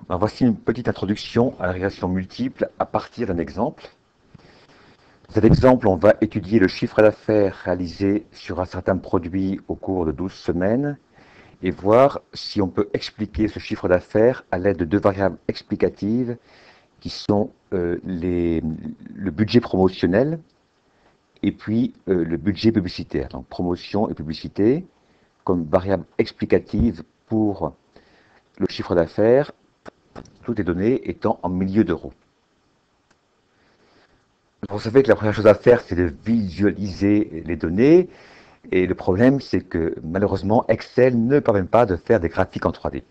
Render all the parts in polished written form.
Alors voici une petite introduction à la régression multiple à partir d'un exemple. Dans cet exemple, on va étudier le chiffre d'affaires réalisé sur un certain produit au cours de 12 semaines et voir si on peut expliquer ce chiffre d'affaires à l'aide de deux variables explicatives qui sont le budget promotionnel et puis le budget publicitaire. Donc promotion et publicité comme variable explicative pour le chiffre d'affaires, toutes les données étant en milliers d'euros. Vous savez que la première chose à faire, c'est de visualiser les données. Et le problème, c'est que malheureusement, Excel ne permet pas de faire des graphiques en 3D.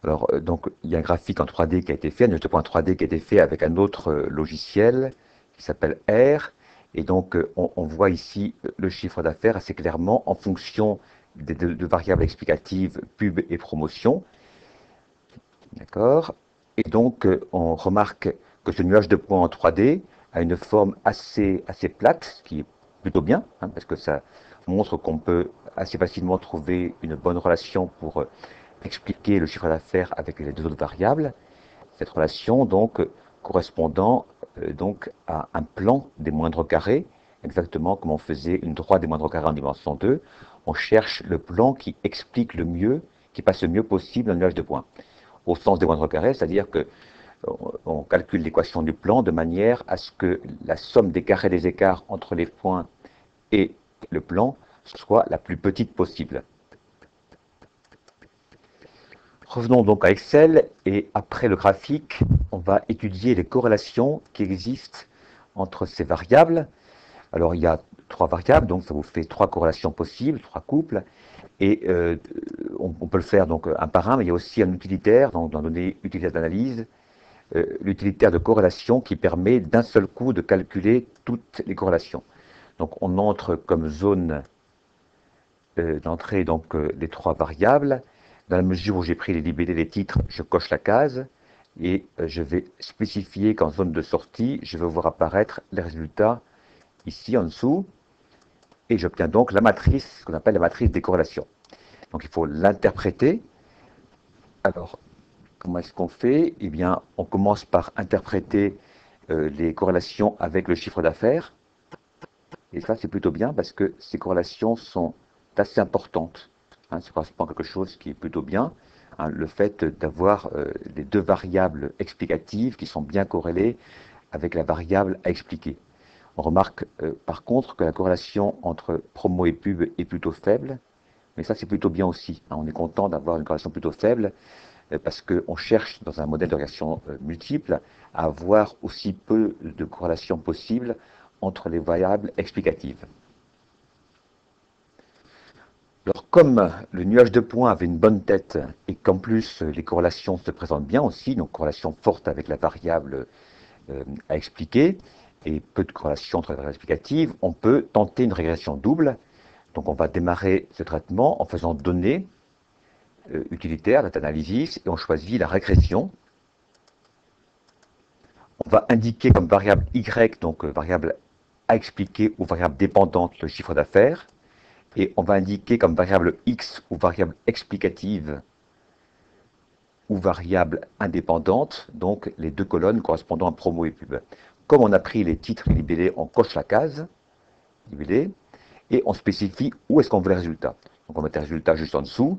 Alors, donc, il y a un graphique en 3D qui a été fait, un nuage 3D qui a été fait avec un autre logiciel qui s'appelle R. Et donc, on voit ici le chiffre d'affaires assez clairement en fonction des deux variables explicatives pub et promotion. D'accord. Et donc, on remarque que ce nuage de points en 3D a une forme assez plate, ce qui est plutôt bien, hein, parce que ça montre qu'on peut assez facilement trouver une bonne relation pour expliquer le chiffre d'affaires avec les deux autres variables. Cette relation, donc, correspondant donc à un plan des moindres carrés, exactement comme on faisait une droite des moindres carrés en dimension 2. On cherche le plan qui explique le mieux, qui passe le mieux possible dans le nuage de points au sens des moindres carrés, c'est-à-dire que on calcule l'équation du plan de manière à ce que la somme des carrés des écarts entre les points et le plan soit la plus petite possible. Revenons donc à Excel et après le graphique, on va étudier les corrélations qui existent entre ces variables. Alors il y a trois variables, donc ça vous fait trois corrélations possibles, trois couples. Et on peut le faire donc un par un, mais il y a aussi un utilitaire, donc dans données utilitaire d'analyse, l'utilitaire de corrélation qui permet d'un seul coup de calculer toutes les corrélations. Donc on entre comme zone d'entrée donc les trois variables. Dans la mesure où j'ai pris les libellés, les titres, je coche la case et je vais spécifier qu'en zone de sortie, je vais voir apparaître les résultats ici en dessous et j'obtiens donc la matrice, ce qu'on appelle la matrice des corrélations. Donc il faut l'interpréter. Alors, comment est-ce qu'on fait? Eh bien, on commence par interpréter les corrélations avec le chiffre d'affaires. Et ça, c'est plutôt bien parce que ces corrélations sont assez importantes. Hein, ça correspond à quelque chose qui est plutôt bien. Hein, le fait d'avoir les deux variables explicatives qui sont bien corrélées avec la variable à expliquer. On remarque par contre que la corrélation entre promo et pub est plutôt faible. Mais ça, c'est plutôt bien aussi. Hein, on est content d'avoir une corrélation plutôt faible parce qu'on cherche dans un modèle de régression multiple à avoir aussi peu de corrélations possibles entre les variables explicatives. Alors, comme le nuage de points avait une bonne tête et qu'en plus les corrélations se présentent bien aussi, donc corrélation forte avec la variable à expliquer et peu de corrélation entre les variables explicatives, on peut tenter une régression double. Donc, on va démarrer ce traitement en faisant données utilitaire, data analysis, et on choisit la régression. On va indiquer comme variable y, donc variable à expliquer ou variable dépendante le chiffre d'affaires, et on va indiquer comme variable x ou variable explicative ou variable indépendante, donc les deux colonnes correspondant à promo et pub. Comme on a pris les titres et libellés, on coche la case libellé et on spécifie où est-ce qu'on veut les résultats. Donc on met les résultats juste en dessous.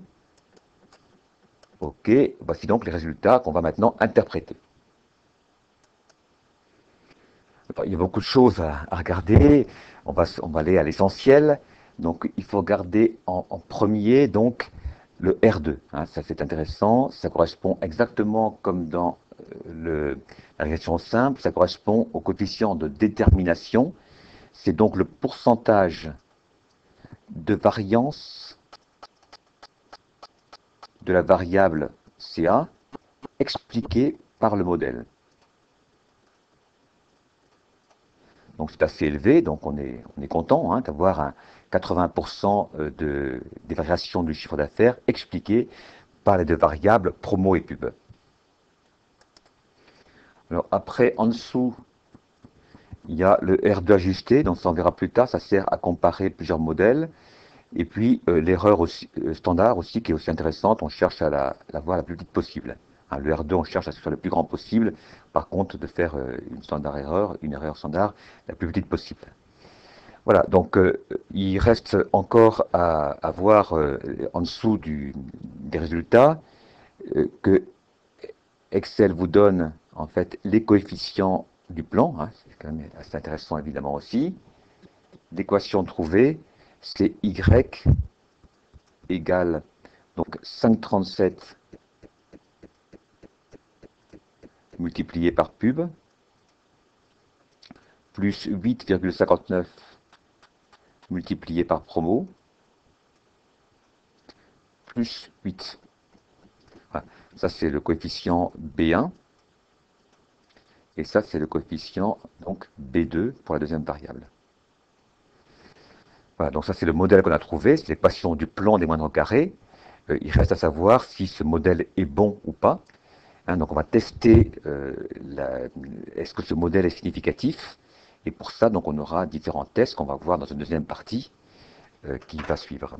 OK, voici donc les résultats qu'on va maintenant interpréter. Il y a beaucoup de choses à regarder. On va aller à l'essentiel. Donc, il faut regarder en premier donc le R2. Hein, ça, c'est intéressant. Ça correspond exactement comme dans la régression simple. Ça correspond au coefficient de détermination. C'est donc le pourcentage de variance de la variable CA expliqué par le modèle. Donc c'est assez élevé, donc on est content hein, d'avoir un 80% des variations du chiffre d'affaires expliquées par les deux variables promo et pub. Alors après, en dessous, il y a le R2 ajusté, donc ça on verra plus tard, ça sert à comparer plusieurs modèles. Et puis l'erreur standard aussi, qui est aussi intéressante, on cherche à la voir la plus petite possible. Hein, le R2, on cherche à ce que ce soit le plus grand possible. Par contre, de faire une erreur standard la plus petite possible. Voilà, donc il reste encore à voir en dessous des résultats que Excel vous donne en fait les coefficients du plan. Hein, c'est quand même assez intéressant évidemment aussi. L'équation trouvée, c'est Y égale donc 5,37 multiplié par pub, plus 8,59 multiplié par promo, plus 8. Voilà. Ça, c'est le coefficient B1. Et ça, c'est le coefficient donc B2 pour la deuxième variable. Voilà, donc ça, c'est le modèle qu'on a trouvé. C'est l'équation du plan des moindres carrés. Il reste à savoir si ce modèle est bon ou pas. Hein, donc on va tester est-ce que ce modèle est significatif. Et pour ça, donc, on aura différents tests qu'on va voir dans une deuxième partie qui va suivre.